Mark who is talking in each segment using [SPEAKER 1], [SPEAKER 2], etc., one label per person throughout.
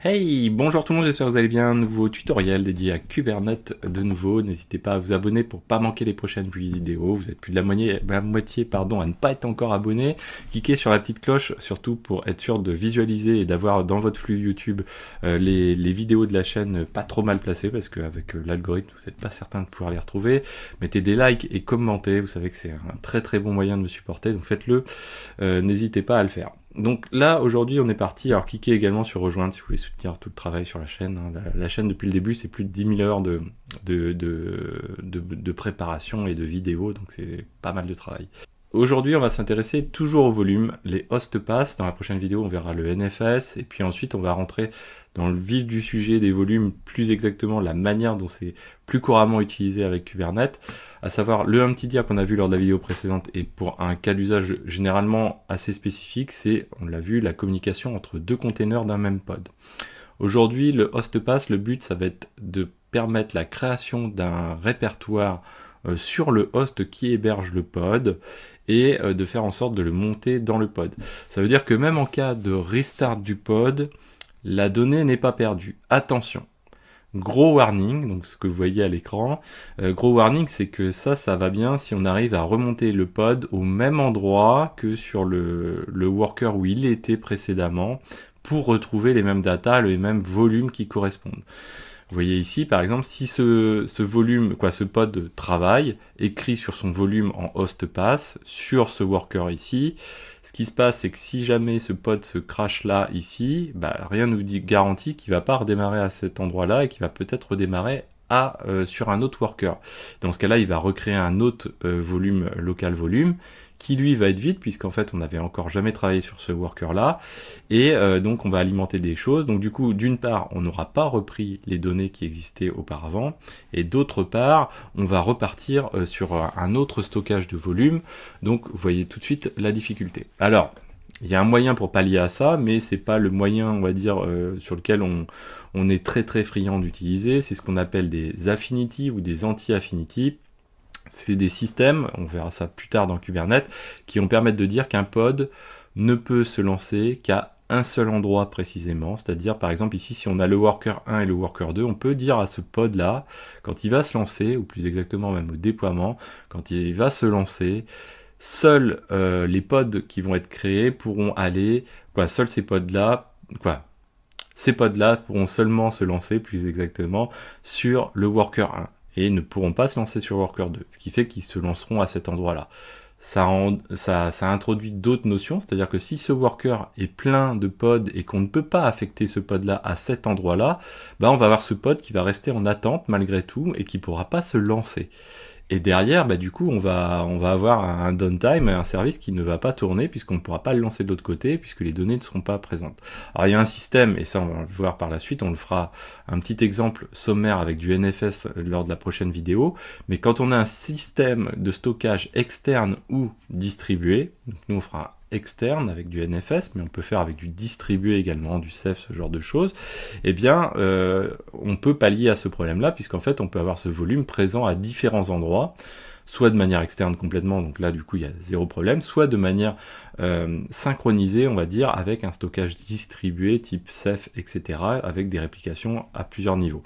[SPEAKER 1] Hey, bonjour tout le monde, j'espère que vous allez bien. Nouveau tutoriel dédié à Kubernetes de nouveau. N'hésitez pas à vous abonner pour pas manquer les prochaines vidéos. Vous êtes plus de la moitié à ne pas être encore abonné. Cliquez sur la petite cloche, surtout pour être sûr de visualiser et d'avoir dans votre flux YouTube les vidéos de la chaîne pas trop mal placées, parce qu'avec l'algorithme, vous n'êtes pas certain de pouvoir les retrouver. Mettez des likes et commentez, vous savez que c'est un très très bon moyen de me supporter, donc faites-le. N'hésitez pas à le faire. Donc là, aujourd'hui, on est parti. Alors, cliquez également sur rejoindre si vous voulez soutenir tout le travail sur la chaîne. La chaîne, depuis le début, c'est plus de 10 000 heures de préparation et de vidéos, donc c'est pas mal de travail. Aujourd'hui, on va s'intéresser toujours au volume, les host paths. Dans la prochaine vidéo, on verra le NFS, et puis ensuite, on va rentrer dans le vif du sujet des volumes, plus exactement la manière dont c'est plus couramment utilisé avec Kubernetes, à savoir le mtdir qu'on a vu lors de la vidéo précédente, et pour un cas d'usage généralement assez spécifique, c'est, on l'a vu, la communication entre deux containers d'un même pod. Aujourd'hui, le host path, le but, ça va être de permettre la création d'un répertoire sur le host qui héberge le pod, et de faire en sorte de le monter dans le pod. Ça veut dire que même en cas de restart du pod, la donnée n'est pas perdue. Attention, gros warning, donc ce que vous voyez à l'écran, gros warning, c'est que ça va bien si on arrive à remonter le pod au même endroit que sur le worker où il était précédemment, pour retrouver les mêmes datas, les mêmes volumes qui correspondent. Vous voyez ici, par exemple, si ce pod travaille, écrit sur son volume en host path, sur ce worker ici, ce qui se passe, c'est que si jamais ce pod se crache là, ici, rien ne nous garantit qu'il ne va pas redémarrer à cet endroit-là et qu'il va peut-être redémarrer sur un autre worker. Dans ce cas-là, il va recréer un autre volume, local volume, qui lui va être vide, puisqu'en fait on n'avait encore jamais travaillé sur ce worker là, et donc on va alimenter des choses. Donc du coup, d'une part, on n'aura pas repris les données qui existaient auparavant, et d'autre part, on va repartir sur un autre stockage de volume. Donc vous voyez tout de suite la difficulté. Alors, il y a un moyen pour pallier à ça, mais c'est pas le moyen, on va dire, sur lequel on est très très friand d'utiliser. C'est ce qu'on appelle des affinities ou des anti-affinities. C'est des systèmes, on verra ça plus tard dans Kubernetes, qui vont permettre de dire qu'un pod ne peut se lancer qu'à un seul endroit précisément. C'est-à-dire, par exemple, ici, si on a le worker 1 et le worker 2, on peut dire à ce pod-là, quand il va se lancer, ou plus exactement même au déploiement, quand il va se lancer, seuls les pods qui vont être créés pourront aller, seuls ces pods-là, ces pods-là pourront seulement se lancer, plus exactement, sur le worker 1. Et ne pourront pas se lancer sur Worker 2, ce qui fait qu'ils se lanceront à cet endroit-là. Ça introduit d'autres notions, c'est-à-dire que si ce worker est plein de pods et qu'on ne peut pas affecter ce pod-là à cet endroit-là, on va avoir ce pod qui va rester en attente malgré tout et qui ne pourra pas se lancer. Et derrière, du coup, on va avoir un downtime, un service qui ne va pas tourner puisqu'on ne pourra pas le lancer de l'autre côté puisque les données ne seront pas présentes. Alors il y a un système, et ça on va le voir par la suite, on le fera un petit exemple sommaire avec du NFS lors de la prochaine vidéo, mais quand on a un système de stockage externe ou distribué, donc nous on fera externe avec du NFS, mais on peut faire avec du distribué également, du Ceph, ce genre de choses, on peut pallier à ce problème-là, puisqu'en fait on peut avoir ce volume présent à différents endroits, soit de manière externe complètement, donc là du coup il y a zéro problème, soit de manière synchronisée, on va dire, avec un stockage distribué type Ceph, etc., avec des réplications à plusieurs niveaux.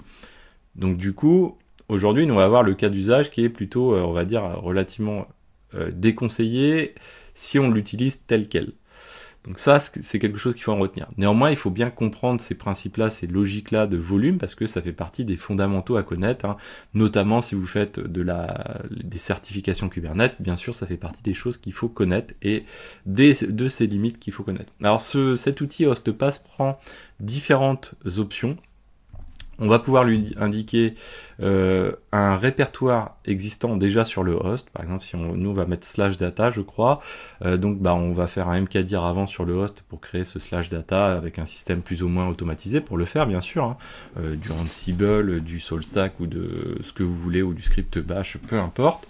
[SPEAKER 1] Donc du coup, aujourd'hui nous on va avoir le cas d'usage qui est plutôt, on va dire, relativement déconseillé, si on l'utilise tel quel. Donc ça, c'est quelque chose qu'il faut en retenir. Néanmoins, il faut bien comprendre ces principes-là, ces logiques-là de volume, parce que ça fait partie des fondamentaux à connaître, notamment si vous faites des certifications Kubernetes, bien sûr, ça fait partie des choses qu'il faut connaître, et de ces limites qu'il faut connaître. Alors cet outil HostPath prend différentes options. On va pouvoir lui indiquer un répertoire existant déjà sur le host. Par exemple, si nous on va mettre /data, je crois. On va faire un mkdir avant sur le host pour créer ce /data avec un système plus ou moins automatisé pour le faire, bien sûr. Du Ansible, du SaltStack ou de ce que vous voulez, ou du script bash, peu importe.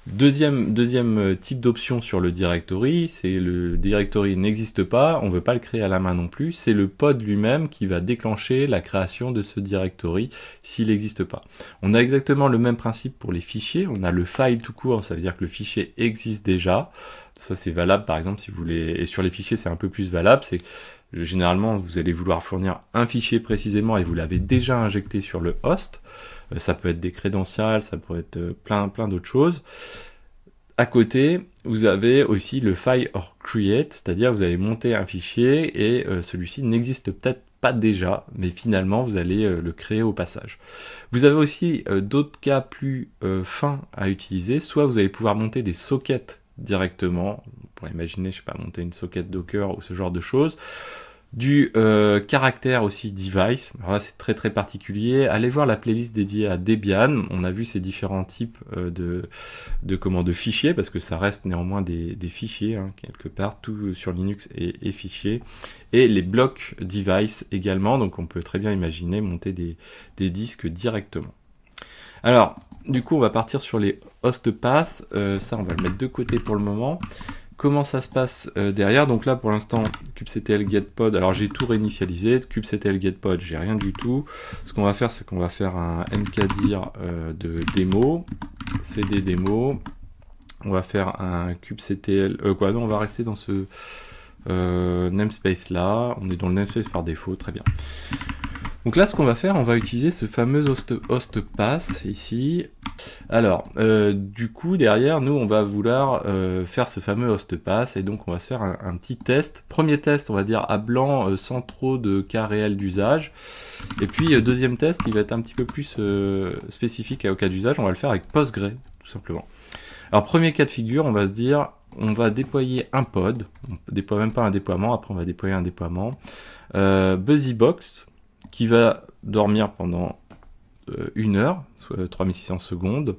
[SPEAKER 1] Deuxième type d'option sur le directory, c'est le directory n'existe pas, on ne veut pas le créer à la main non plus, c'est le pod lui-même qui va déclencher la création de ce directory s'il n'existe pas. On a exactement le même principe pour les fichiers, on a le file tout court, ça veut dire que le fichier existe déjà, ça c'est valable par exemple si vous voulez, et sur les fichiers c'est un peu plus valable, c'est généralement vous allez vouloir fournir un fichier précisément et vous l'avez déjà injecté sur le host. Ça peut être des crédentials, ça peut être plein d'autres choses. À côté, vous avez aussi le file or create, c'est-à-dire vous allez monter un fichier et celui-ci n'existe peut-être pas déjà, mais finalement vous allez le créer au passage. Vous avez aussi d'autres cas plus fins à utiliser, soit vous allez pouvoir monter des sockets directement, on pourrait imaginer, je sais pas, monter une socket Docker ou ce genre de choses. Du caractère aussi device, alors là c'est très particulier, allez voir la playlist dédiée à Debian, on a vu ces différents types de fichiers, parce que ça reste néanmoins des fichiers, hein, quelque part, tout sur Linux est fichier, et les blocs device également, donc on peut très bien imaginer monter des disques directement. Alors, du coup on va partir sur les host paths, ça on va le mettre de côté pour le moment. Comment ça se passe derrière? Donc là pour l'instant kubectl getpod, alors j'ai tout réinitialisé, kubectl getpod j'ai rien du tout. Ce qu'on va faire c'est qu'on va faire un mkdir de démo, cd démo, on va faire un kubectl, non on va rester dans ce namespace là, on est dans le namespace par défaut, très bien. Donc là, ce qu'on va faire, on va utiliser ce fameux host path ici. Alors, du coup, derrière, nous, on va vouloir faire ce fameux host path, et donc on va se faire un petit test. Premier test, on va dire à blanc, sans trop de cas réels d'usage. Et puis, deuxième test, qui va être un petit peu plus spécifique au cas d'usage, on va le faire avec Postgre, tout simplement. Alors, premier cas de figure, on va se dire, on va déployer un pod, on ne déploie même pas un déploiement, après on va déployer un déploiement. BuzzyBox, qui va dormir pendant 1 heure, soit 3600 secondes,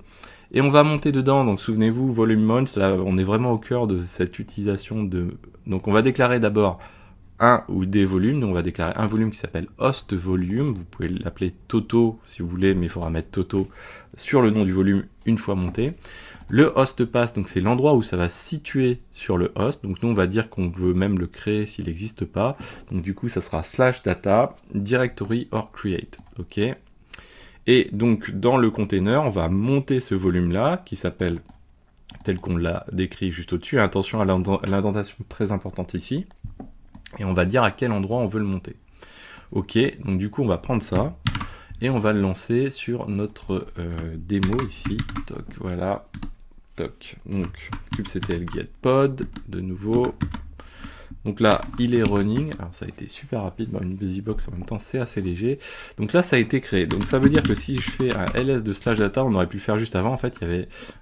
[SPEAKER 1] et on va monter dedans, donc souvenez-vous, volume mount, là on est vraiment au cœur de cette utilisation de... Donc on va déclarer d'abord un ou des volumes, donc on va déclarer un volume qui s'appelle host volume, vous pouvez l'appeler Toto si vous voulez, mais il faudra mettre Toto sur le nom du volume une fois monté. Le host path, donc c'est l'endroit où ça va se situer sur le host, donc nous on va dire qu'on veut même le créer s'il n'existe pas, donc du coup ça sera /data directory or create, ok. Et donc dans le container, on va monter ce volume là, qui s'appelle, tel qu'on l'a décrit juste au-dessus, attention à l'indentation très importante ici, et on va dire à quel endroit on veut le monter. Ok, donc du coup on va prendre ça, et on va le lancer sur notre démo ici, toc, voilà. Donc kubectl getpod de nouveau, donc là il est running, alors ça a été super rapide, une BusyBox en même temps c'est assez léger, donc là ça a été créé, donc ça veut dire que si je fais un ls de /data, on aurait pu le faire juste avant, en fait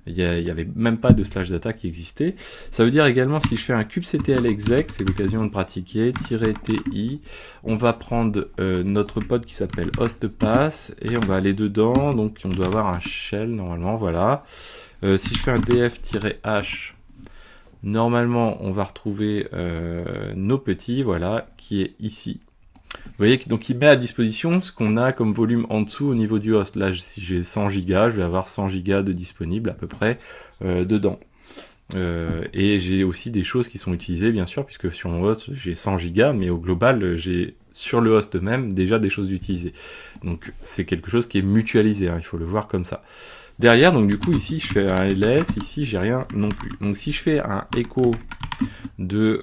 [SPEAKER 1] il y avait même pas de /data qui existait. Ça veut dire également si je fais un kubectl exec, c'est l'occasion de pratiquer, -ti, on va prendre notre pod qui s'appelle hostpath et on va aller dedans, donc on doit avoir un shell normalement, voilà. Si je fais un df-h, normalement on va retrouver nos petits, voilà, qui est ici. Vous voyez, donc il met à disposition ce qu'on a comme volume en dessous au niveau du host. Là, si j'ai 100 Go, je vais avoir 100 Go de disponible à peu près dedans. Et j'ai aussi des choses qui sont utilisées, bien sûr, puisque sur mon host, j'ai 100 Go, mais au global, j'ai sur le host même déjà des choses utilisées. Donc c'est quelque chose qui est mutualisé, hein, il faut le voir comme ça. Derrière, donc du coup, ici, je fais un ls, ici, j'ai rien non plus. Donc si je fais un echo de,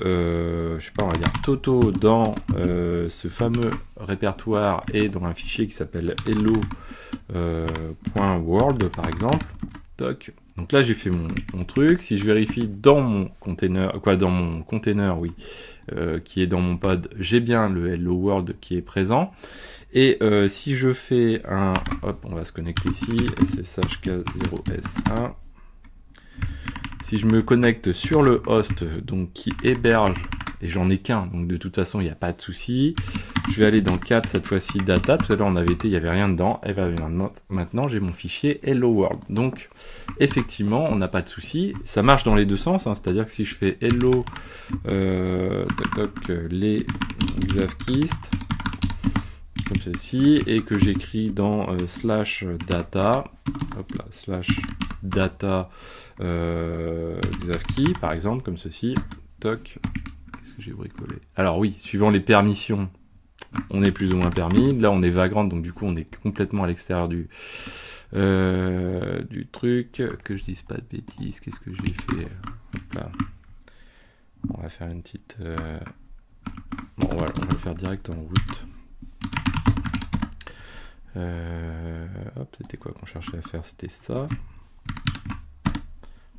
[SPEAKER 1] je sais pas, on va dire Toto dans ce fameux répertoire et dans un fichier qui s'appelle hello.world par exemple, toc. Donc là, j'ai fait mon truc. Si je vérifie dans mon container, oui, qui est dans mon pod, j'ai bien le hello world qui est présent. Et si je fais un, hop, on va se connecter ici, sshk0s1. Si je me connecte sur le host, donc qui héberge, et j'en ai qu'un, donc de toute façon il n'y a pas de souci. Je vais aller dans 4, cette fois-ci data. Tout à l'heure on avait été, il n'y avait rien dedans. Et bien maintenant j'ai mon fichier hello world. Donc effectivement on n'a pas de souci. Ça marche dans les deux sens, hein, c'est-à-dire que si je fais hello les xavkist comme ceci et que j'écris dans /data, hop là, data xavkey, par exemple, comme ceci. Toc. Qu'est-ce que j'ai bricolé? Alors oui, suivant les permissions, on est plus ou moins permis. Là, on est Vagrant, donc du coup, on est complètement à l'extérieur du truc. Que je dise pas de bêtises. Qu'est-ce que j'ai fait? Hop là. On va faire une petite... Bon, voilà, on va le faire direct en route. Hop, c'était quoi qu'on cherchait à faire? C'était ça.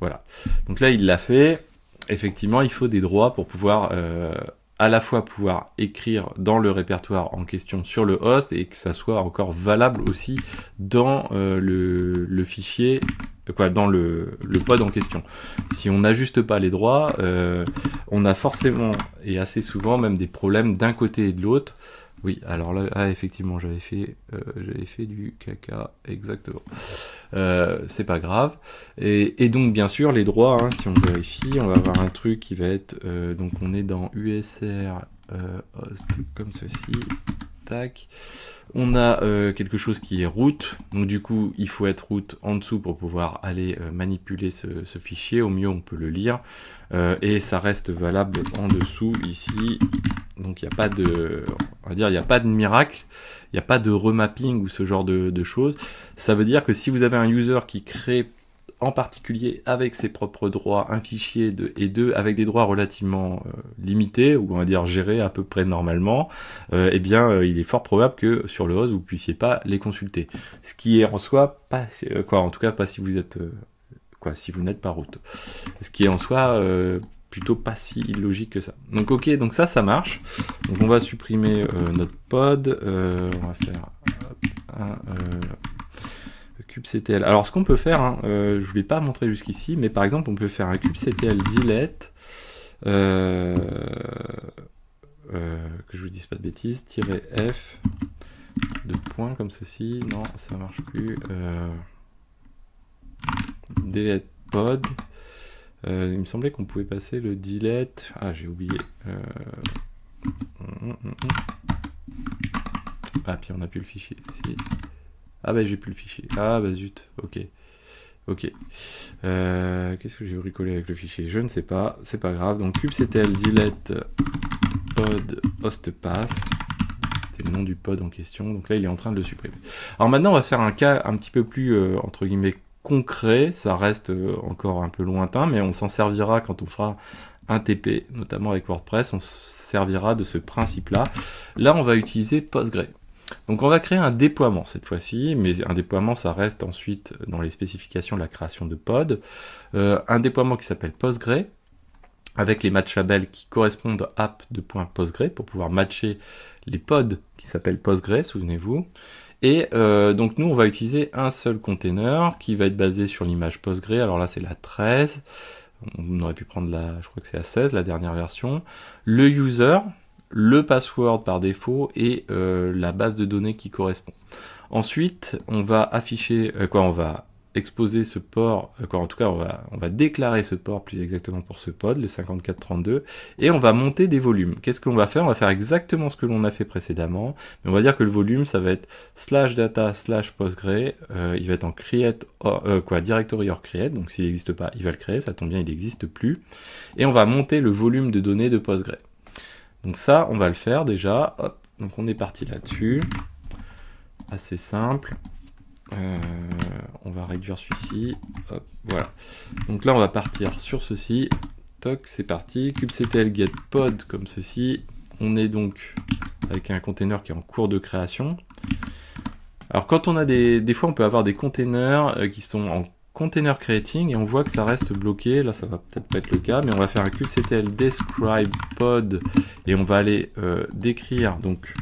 [SPEAKER 1] Voilà. Donc là, il l'a fait. Effectivement, il faut des droits pour pouvoir à la fois pouvoir écrire dans le répertoire en question sur le host et que ça soit encore valable aussi dans le fichier, dans le pod en question. Si on n'ajuste pas les droits, on a forcément et assez souvent même des problèmes d'un côté et de l'autre. Oui, alors là, effectivement, j'avais fait du caca, exactement. C'est pas grave. Et donc, bien sûr, les droits, hein, si on vérifie, on va avoir un truc qui va être... donc, on est dans USR host, comme ceci. Tac. On a quelque chose qui est root. Donc, du coup, il faut être root en dessous pour pouvoir aller manipuler ce fichier. Au mieux, on peut le lire. Et ça reste valable en dessous, ici. Donc, il n'y a pas de... On va dire, il n'y a pas de miracle. Il n'y a pas de remapping ou ce genre de choses. Ça veut dire que si vous avez un user qui crée en particulier avec ses propres droits un fichier avec des droits relativement limités, ou on va dire gérés à peu près normalement, eh bien il est fort probable que sur le host vous puissiez pas les consulter. Ce qui est en soi pas en tout cas pas si vous êtes si vous n'êtes pas root. Ce qui est en soi plutôt pas si illogique que ça. Donc ok, donc ça marche. Donc on va supprimer notre pod, on va faire kubectl. Alors ce qu'on peut faire, hein, je ne vous l'ai pas montré jusqu'ici, mais par exemple on peut faire un kubectl delete, que je vous dise pas de bêtises, -f, de points comme ceci, non ça marche plus, delete pod, il me semblait qu'on pouvait passer le delete, j'ai oublié, puis on n'a plus le fichier, si. J'ai plus le fichier. Zut, ok. Qu'est-ce que j'ai bricolé avec le fichier? Je ne sais pas, c'est pas grave. Donc kubectl delete pod hostpass. C'était le nom du pod en question. Donc là, il est en train de le supprimer. Alors maintenant, on va faire un cas un petit peu plus, entre guillemets, concret. Ça reste encore un peu lointain, mais on s'en servira quand on fera un TP, notamment avec WordPress. On se servira de ce principe-là. Là, on va utiliser Postgre. Donc on va créer un déploiement cette fois-ci, mais un déploiement ça reste ensuite dans les spécifications de la création de pod. Un déploiement qui s'appelle Postgre, avec les match labels qui correspondent à app.postgre pour pouvoir matcher les pods qui s'appellent Postgre, souvenez-vous. Et donc nous on va utiliser un seul container qui va être basé sur l'image Postgre, alors là c'est la 13, on aurait pu prendre je crois que c'est la 16, la dernière version. Le user, le password par défaut et la base de données qui correspond. Ensuite, on va afficher, on va exposer ce port, en tout cas, on va déclarer ce port plus exactement pour ce pod, le 5432, et on va monter des volumes. Qu'est-ce qu'on va faire? On va faire exactement ce que l'on a fait précédemment, mais on va dire que le volume, ça va être /data/postgre, il va être en create, directory or create, donc s'il n'existe pas, il va le créer, ça tombe bien, il n'existe plus, et on va monter le volume de données de Postgre. Donc ça, on va le faire déjà. Hop. Donc on est parti là-dessus. Assez simple. On va réduire celui-ci. Voilà. Donc là, on va partir sur ceci. Toc, c'est parti. kubectl get pod comme ceci. On est donc avec un container qui est en cours de création. Alors quand on a des fois, on peut avoir des containers qui sont en container creating et on voit que ça reste bloqué. Là ça va peut-être pas être le cas, mais on va faire un kubectl describe pod et on va aller décrire donc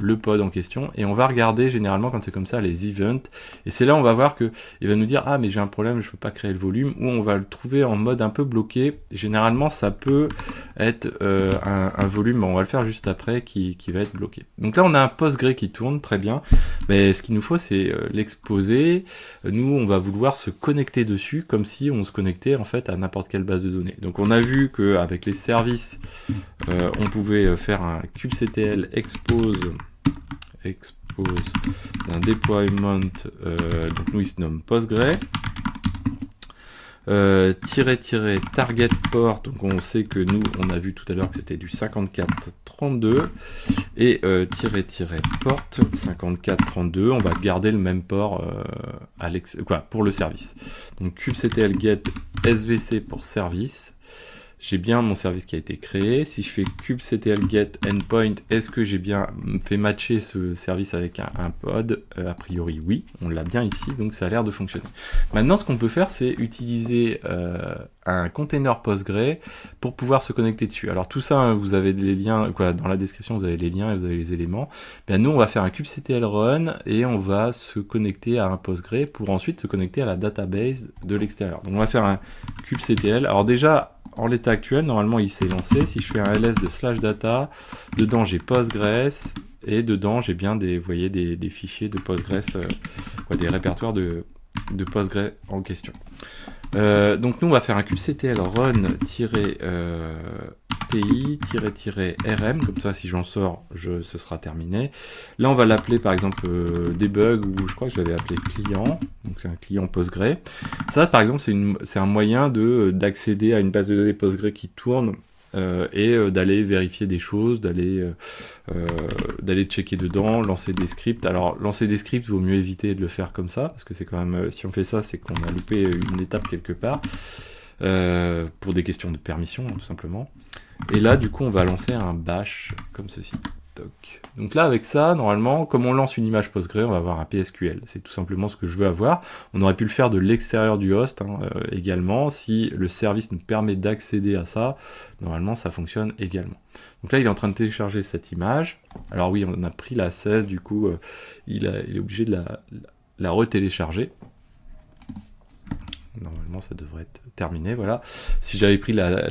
[SPEAKER 1] le pod en question et on va regarder généralement quand c'est comme ça les events et c'est là on va voir que il va nous dire mais j'ai un problème, je peux pas créer le volume, ou on va le trouver en mode un peu bloqué. Généralement ça peut être un volume, on va le faire juste après, qui va être bloqué. Donc là on a un Postgre qui tourne très bien, mais ce qu'il nous faut c'est l'exposer. Nous on va vouloir se connecter dessus comme si on se connectait en fait à n'importe quelle base de données. Donc on a vu qu'avec les services on pouvait faire un kubectl expose d'un deployment, donc nous il se nomme Postgre, Target port, donc on sait que nous, on a vu tout à l'heure que c'était du 5432, et port 5432, on va garder le même port pour le service. Donc kubectl get svc pour service. J'ai bien mon service qui a été créé. Si je fais kubectl get endpoint, est-ce que j'ai bien fait matcher ce service avec un pod? A priori oui, on l'a bien ici, donc ça a l'air de fonctionner. Maintenant, ce qu'on peut faire, c'est utiliser un container Postgre pour pouvoir se connecter dessus. Alors tout ça, hein, vous avez les liens, dans la description, vous avez les liens et vous avez les éléments. Bien, nous, on va faire un kubectl run et on va se connecter à un Postgre pour ensuite se connecter à la database de l'extérieur. Donc on va faire un kubectl. Alors déjà, en l'état actuel, normalement il s'est lancé. Si je fais un ls de /data, dedans j'ai Postgres et dedans j'ai bien des, vous voyez, des fichiers de Postgres, des répertoires de Postgre en question. Donc nous on va faire un kubectl run-ti-rm, comme ça si j'en sors, ce sera terminé. Là on va l'appeler par exemple debug, ou je crois que je l'avais appelé client, donc c'est un client Postgre. Ça par exemple c'est un moyen d'accéder à une base de données Postgre qui tourne et d'aller vérifier des choses, d'aller checker dedans, lancer des scripts. Alors lancer des scripts, il vaut mieux éviter de le faire comme ça, parce que c'est quand même, si on fait ça, c'est qu'on a loupé une étape quelque part, pour des questions de permission, hein, tout simplement. Et là, du coup, on va lancer un bash, comme ceci. Donc là, avec ça, normalement, comme on lance une image Postgre, on va avoir un PSQL. C'est tout simplement ce que je veux avoir. On aurait pu le faire de l'extérieur du host également. Si le service nous permet d'accéder à ça, normalement, ça fonctionne également. Donc là, il est en train de télécharger cette image. Alors oui, on a pris la 16, du coup, il est obligé de la retélécharger. Normalement, ça devrait être terminé, voilà. Si j'avais pris là,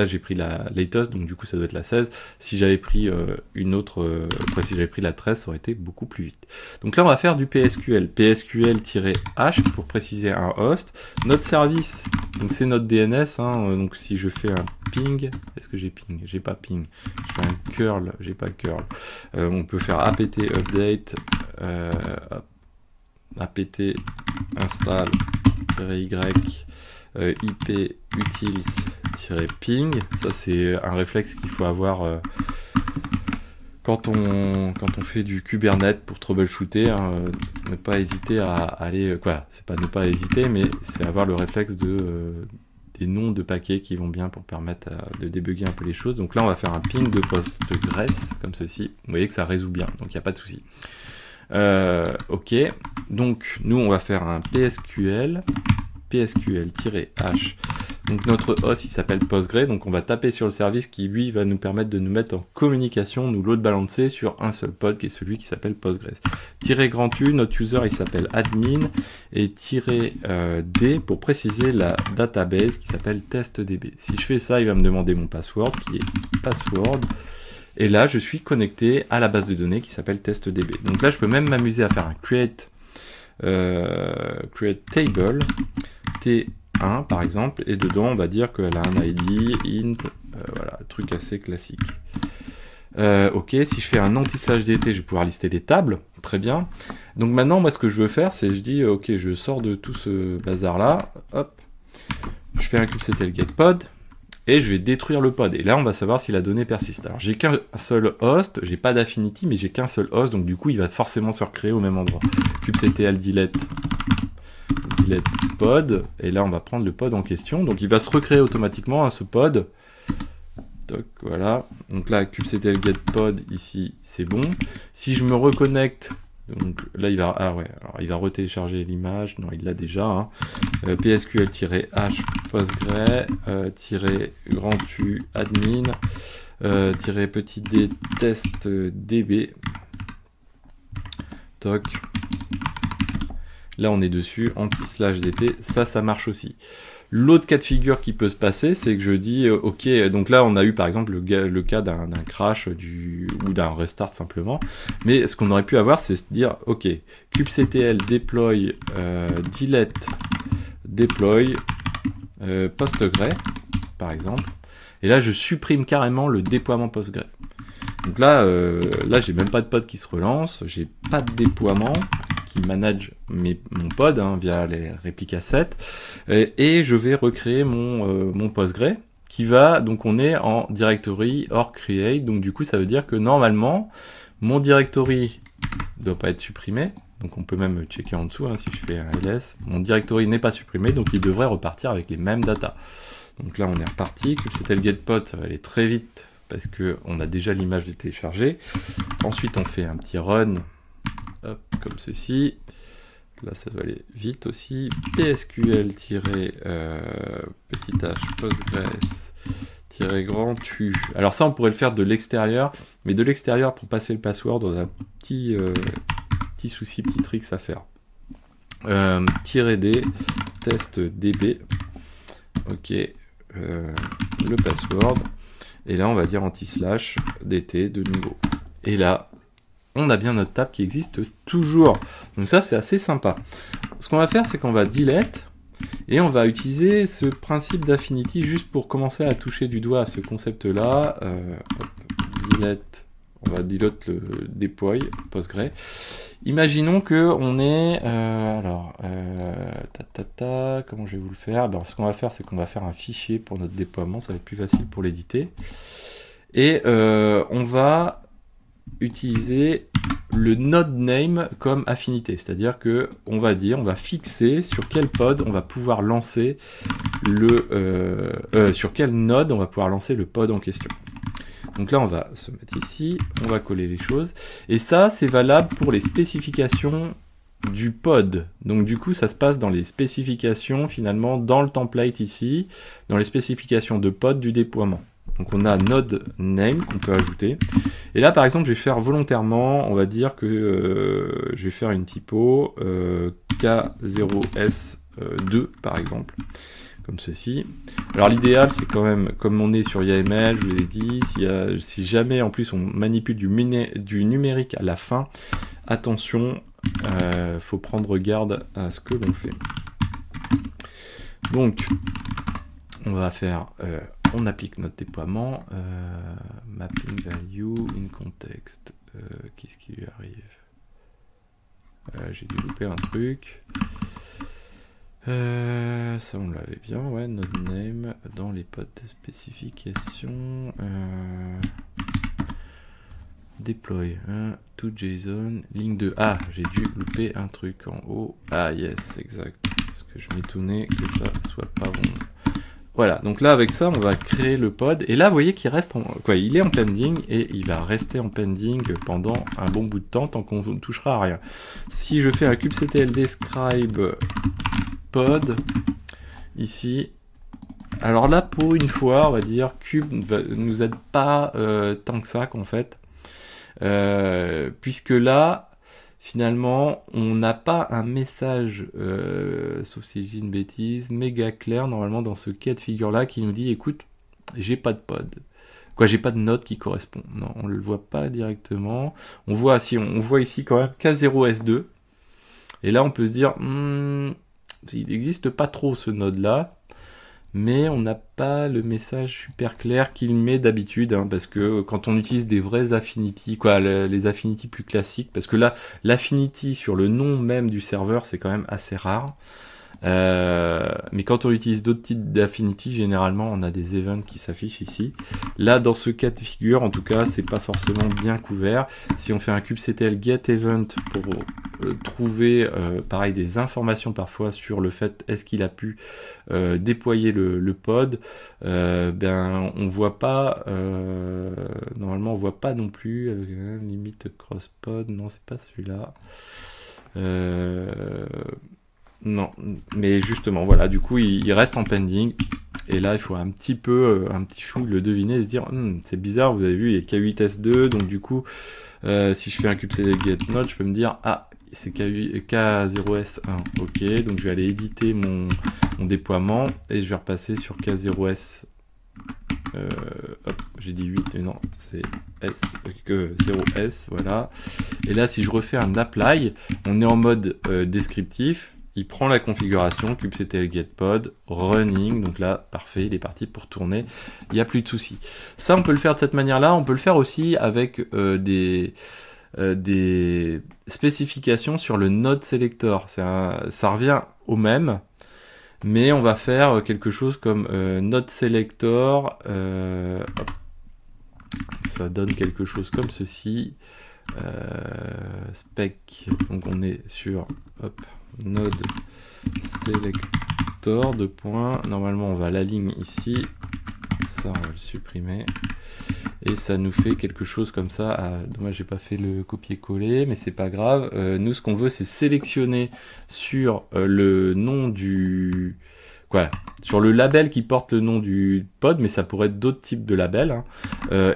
[SPEAKER 1] j'ai pris la latest, donc du coup, ça doit être la 16. Si j'avais pris une autre, si j'avais pris la 13, ça aurait été beaucoup plus vite. Donc là, on va faire du PSQL. PSQL-h pour préciser un host. Notre service, donc c'est notre DNS, hein, donc si je fais un ping, est-ce que j'ai ping? J'ai pas ping. Je fais un curl, j'ai pas curl. On peut faire apt update, apt install y ip utils-ping. Ça c'est un réflexe qu'il faut avoir quand on fait du Kubernetes pour troubleshooter, hein, ne pas hésiter à aller, c'est pas ne pas hésiter, mais c'est avoir le réflexe des noms de paquets qui vont bien pour permettre de débugger un peu les choses. Donc là on va faire un ping de Postgres comme ceci. Vous voyez que ça résout bien, donc il n'y a pas de souci. Ok, donc nous on va faire un PSQL-h, donc notre host il s'appelle Postgre, donc on va taper sur le service qui lui va nous permettre de nous mettre en communication, nous load balancer sur un seul pod qui est celui qui s'appelle Postgres. -U, notre user il s'appelle admin, et -d pour préciser la database qui s'appelle testdb. Si je fais ça, il va me demander mon password qui est password. Et là, je suis connecté à la base de données qui s'appelle testdb. Donc là, je peux même m'amuser à faire un create table T1 par exemple, et dedans, on va dire qu'elle a un ID, int, voilà, truc assez classique. Ok, si je fais un anti/dt, je vais pouvoir lister les tables, très bien. Donc maintenant, moi, ce que je veux faire, c'est je dis, ok, je sors de tout ce bazar-là, hop, je fais un kubectl get pod. Et je vais détruire le pod. Et là, on va savoir si la donnée persiste. Alors, j'ai qu'un seul host, j'ai pas d'affinity, mais j'ai qu'un seul host, donc du coup, il va forcément se recréer au même endroit. kubectl delete pod, et là, on va prendre le pod en question. Donc, il va se recréer automatiquement à ce pod. Donc, voilà. Donc là, kubectl get pod, ici, c'est bon. Si je me reconnecte, donc là, il va, il va retélécharger l'image. Non, il l'a déjà. Hein. PSQL-h Postgre -U admin -petit d testdb. Toc. Là, on est dessus. Anti/dt. Ça marche aussi. L'autre cas de figure qui peut se passer, c'est que je dis, ok, donc là on a eu par exemple le cas d'un crash ou d'un restart simplement, mais ce qu'on aurait pu avoir, c'est se dire, ok, kubectl deploy delete deploy Postgre, par exemple, et là je supprime carrément le déploiement Postgre. Donc là j'ai même pas de pod qui se relance, j'ai pas de déploiement qui manage mon pod hein, via les répliques assets, et je vais recréer mon Postgre qui va, donc on est en directory or create, donc du coup ça veut dire que normalement mon directory ne doit pas être supprimé, donc on peut même checker en dessous hein, si je fais un ls, mon directory n'est pas supprimé, donc il devrait repartir avec les mêmes data. Donc là on est reparti, kubectl getPod, ça va aller très vite parce qu'on a déjà l'image de télécharger. Ensuite on fait un petit run, hop, comme ceci. Là ça doit aller vite aussi. PSQL- petit h Postgres grand U. Alors ça on pourrait le faire de l'extérieur, mais de l'extérieur pour passer le password on a un petit souci, petit tricks à faire. -d test db, ok, le password, et là on va dire anti/dt de nouveau. Et là on a bien notre table qui existe toujours. Donc ça c'est assez sympa. Ce qu'on va faire c'est qu'on va delete et on va utiliser ce principe d'affinity juste pour commencer à toucher du doigt à ce concept là. Delete, on va delete le deploy Postgre. Imaginons que on est comment je vais vous le faire? Alors, ce qu'on va faire c'est qu'on va faire un fichier pour notre déploiement, ça va être plus facile pour l'éditer. Et on va utiliser le node name comme affinité, c'est-à-dire que on va fixer sur quel pod on va pouvoir lancer sur quel node on va pouvoir lancer le pod en question. Donc là on va se mettre ici, on va coller les choses, et ça c'est valable pour les spécifications du pod. Donc du coup ça se passe dans les spécifications finalement dans le template ici, dans les spécifications de pod du déploiement. Donc on a node name qu'on peut ajouter. Et là par exemple je vais faire volontairement, on va dire que je vais faire une typo K0S2 par exemple, comme ceci. Alors l'idéal c'est quand même, comme on est sur YAML, je vous l'ai dit, si jamais en plus on manipule du numérique à la fin, attention, faut prendre garde à ce que l'on fait. Donc on va faire... on applique notre déploiement, mapping value in context. Qu'est-ce qui lui arrive? J'ai dû louper un truc. Ça on l'avait bien, ouais, node name dans les pods de spécification. Deploy to JSON, ligne 2. Ah, j'ai dû louper un truc en haut. Ah yes, exact. Parce que je m'étonnais que ça soit pas bon. Voilà, donc là avec ça on va créer le pod, et là vous voyez qu'il reste il est en pending, et il va rester en pending pendant un bon bout de temps tant qu'on ne touchera à rien. Si je fais un kubectl describe pod ici, alors là pour une fois on va dire cube ne nous aide pas tant que ça qu'en fait, puisque là finalement, on n'a pas un message, sauf si j'ai une bêtise, méga clair normalement dans ce cas de figure-là qui nous dit, écoute, j'ai pas de pod. J'ai pas de node qui correspond. Non, on le voit pas directement. On voit ici quand même K0S2. Et là, on peut se dire, il n'existe pas trop ce node-là. Mais on n'a pas le message super clair qu'il met d'habitude, hein, parce que quand on utilise des vrais affinities, les affinities plus classiques, parce que là, l'affinity sur le nom même du serveur, c'est quand même assez rare. Mais quand on utilise d'autres types d'affinity, généralement on a des events qui s'affichent ici. Là dans ce cas de figure, en tout cas c'est pas forcément bien couvert. Si on fait un kubectl get event pour trouver pareil des informations parfois sur le fait est-ce qu'il a pu déployer le pod, on voit pas, normalement on voit pas non plus limite cross pod, non c'est pas celui-là. Non, mais justement, voilà, du coup, il reste en pending. Et là, il faut un petit chou le deviner et se dire, c'est bizarre, vous avez vu, il y a K8S2, donc du coup, si je fais un kubectl get node, je peux me dire, ah, c'est K0S1, ok, donc je vais aller éditer mon déploiement, et je vais repasser sur K0S, hop, j'ai dit 8, mais non, c'est 0S, voilà. Et là, si je refais un apply, on est en mode descriptif. Il prend la configuration, kubectl get pod, running, donc là, parfait, il est parti pour tourner, il n'y a plus de soucis. Ça, on peut le faire de cette manière-là, on peut le faire aussi avec des des spécifications sur le node selector. Ça revient au même, mais on va faire quelque chose comme node selector. Hop, ça donne quelque chose comme ceci. Spec, donc on est sur hop, node selector, deux points. Normalement on va la ligne ici, ça on va le supprimer et ça nous fait quelque chose comme ça. Dommage, j'ai pas fait le copier-coller, mais c'est pas grave. Nous ce qu'on veut c'est sélectionner sur le nom du sur le label qui porte le nom du pod, mais ça pourrait être d'autres types de labels, hein.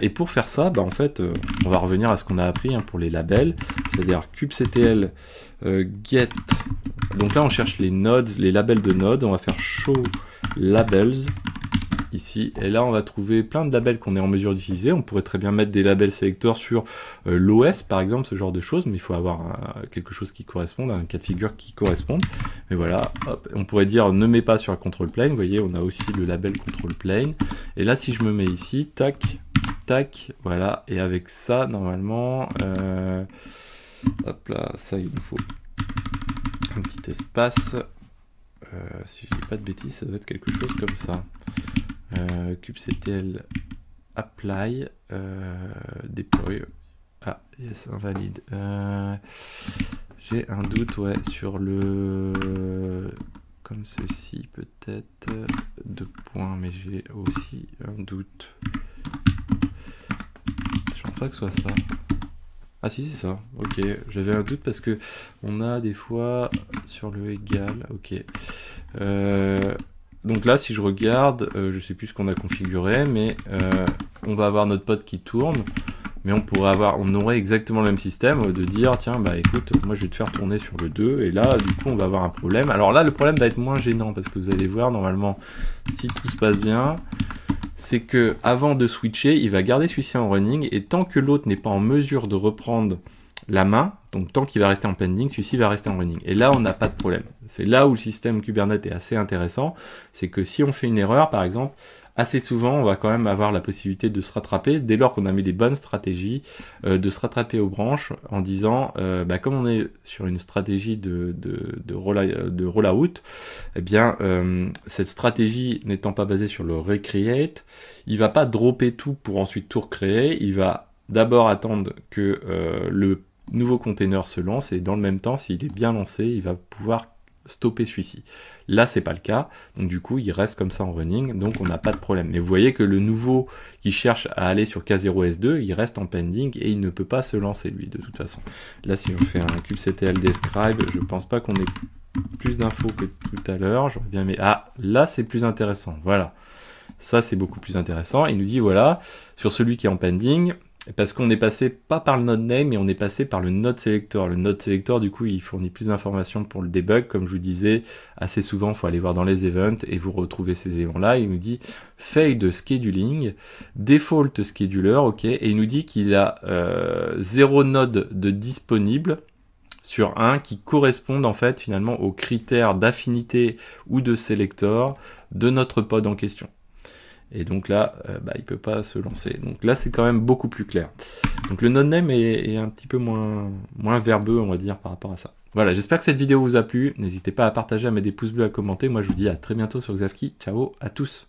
[SPEAKER 1] Et pour faire ça, en fait, on va revenir à ce qu'on a appris, hein, pour les labels, c'est-à-dire kubectl get. Donc là, on cherche les nodes, les labels de nodes. On va faire show labels ici, et là on va trouver plein de labels qu'on est en mesure d'utiliser. On pourrait très bien mettre des labels sélecteurs sur l'OS par exemple, ce genre de choses, mais il faut avoir quelque chose qui corresponde, un cas de figure qui corresponde. Mais voilà, hop, on pourrait dire ne mets pas sur la control plane. Vous voyez, on a aussi le label control plane, et là si je me mets ici, tac, tac, voilà, et avec ça normalement, hop là, ça il nous faut un petit espace. Si je dis pas de bêtises, ça doit être quelque chose comme ça. kubectl apply deploy. Ah yes, invalide. J'ai un doute, ouais, sur le comme ceci peut-être, deux points, mais j'ai aussi un doute. Je pense pas que ce soit ça. Ah si, c'est ça, ok, j'avais un doute parce que on a des fois sur le égal, ok. Donc là, si je regarde, je sais plus ce qu'on a configuré, mais on va avoir notre pod qui tourne, mais on aurait exactement le même système de dire, tiens, écoute, moi je vais te faire tourner sur le 2, et là, du coup, on va avoir un problème. Alors là, le problème va être moins gênant, parce que vous allez voir, normalement, si tout se passe bien, c'est que avant de switcher, il va garder celui-ci en running, et tant que l'autre n'est pas en mesure de reprendre la main, donc tant qu'il va rester en pending, celui-ci va rester en running. Et là, on n'a pas de problème. C'est là où le système Kubernetes est assez intéressant, c'est que si on fait une erreur, par exemple, assez souvent, on va quand même avoir la possibilité de se rattraper, dès lors qu'on a mis les bonnes stratégies, de se rattraper aux branches en disant, comme on est sur une stratégie de rollout, eh bien, cette stratégie n'étant pas basée sur le recreate, il va pas dropper tout pour ensuite tout recréer, il va d'abord attendre que le nouveau container se lance, et dans le même temps, s'il est bien lancé, il va pouvoir stopper celui-ci. Là, c'est pas le cas, donc du coup, il reste comme ça en running, donc on n'a pas de problème. Mais vous voyez que le nouveau qui cherche à aller sur K0S2, il reste en pending et il ne peut pas se lancer, lui, de toute façon. Là, si on fait un kubectl describe, je pense pas qu'on ait plus d'infos que tout à l'heure. J'aurais bien aimé... Ah, là, c'est plus intéressant, voilà. Ça, c'est beaucoup plus intéressant. Il nous dit, voilà, sur celui qui est en pending, parce qu'on est passé pas par le node name, mais on est passé par le node selector. Le node selector, du coup, il fournit plus d'informations pour le debug. Comme je vous disais, assez souvent, il faut aller voir dans les events et vous retrouvez ces éléments-là. Il nous dit failed scheduling, default scheduler, ok, et il nous dit qu'il a 0 node de disponible sur un qui correspondent en fait finalement aux critères d'affinité ou de selector de notre pod en question. Et donc là, il peut pas se lancer. Donc là, c'est quand même beaucoup plus clair. Donc le node name est un petit peu moins verbeux, on va dire, par rapport à ça. Voilà, j'espère que cette vidéo vous a plu. N'hésitez pas à partager, à mettre des pouces bleus, à commenter. Moi, je vous dis à très bientôt sur Xavki. Ciao à tous.